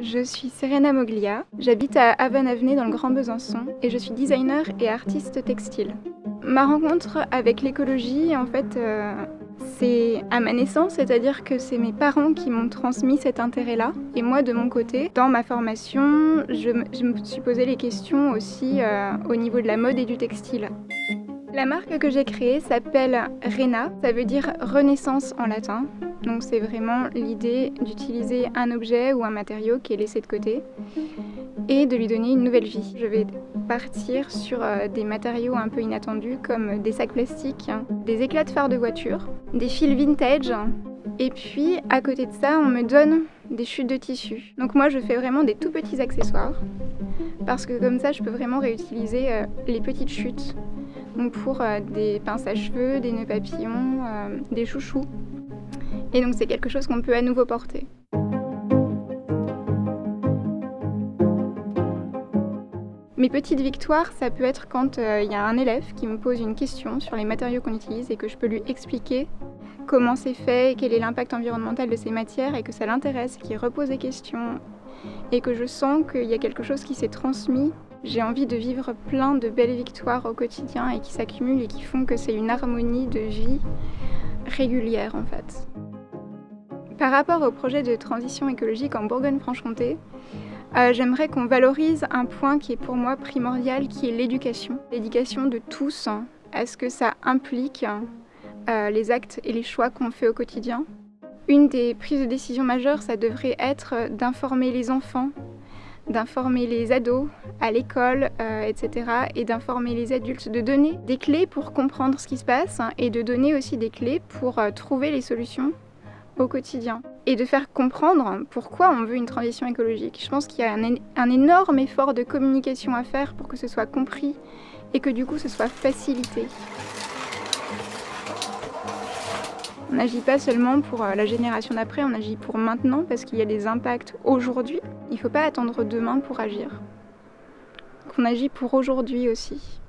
Je suis Serena Moglia, j'habite à Haven-Avenay dans le Grand Besançon et je suis designer et artiste textile. Ma rencontre avec l'écologie, en fait, c'est à ma naissance, c'est-à-dire que c'est mes parents qui m'ont transmis cet intérêt-là. Et moi, de mon côté, dans ma formation, je me suis posé les questions aussi au niveau de la mode et du textile. La marque que j'ai créée s'appelle Rena, ça veut dire renaissance en latin. Donc c'est vraiment l'idée d'utiliser un objet ou un matériau qui est laissé de côté et de lui donner une nouvelle vie. Je vais partir sur des matériaux un peu inattendus comme des sacs plastiques, des éclats de phare de voiture, des fils vintage et puis à côté de ça on me donne des chutes de tissu. Donc moi je fais vraiment des tout petits accessoires parce que comme ça je peux vraiment réutiliser les petites chutes. Donc pour des pinces à cheveux, des nœuds papillons, des chouchous. Et donc c'est quelque chose qu'on peut à nouveau porter. Mes petites victoires, ça peut être quand il y a un élève qui me pose une question sur les matériaux qu'on utilise et que je peux lui expliquer comment c'est fait, quel est l'impact environnemental de ces matières et que ça l'intéresse, qu'il repose des questions et que je sens qu'il y a quelque chose qui s'est transmis. J'ai envie de vivre plein de belles victoires au quotidien et qui s'accumulent et qui font que c'est une harmonie de vie régulière en fait. Par rapport au projet de transition écologique en Bourgogne-Franche-Comté, j'aimerais qu'on valorise un point qui est pour moi primordial, qui est l'éducation. L'éducation de tous à ce que ça implique les actes et les choix qu'on fait au quotidien. Une des prises de décision majeures, ça devrait être d'informer les enfants, d'informer les ados à l'école, etc. et d'informer les adultes, de donner des clés pour comprendre ce qui se passe et de donner aussi des clés pour trouver les solutions au quotidien et de faire comprendre pourquoi on veut une transition écologique. Je pense qu'il y a un énorme effort de communication à faire pour que ce soit compris et que du coup ce soit facilité. On n'agit pas seulement pour la génération d'après, on agit pour maintenant parce qu'il y a des impacts aujourd'hui. Il ne faut pas attendre demain pour agir. On agit pour aujourd'hui aussi.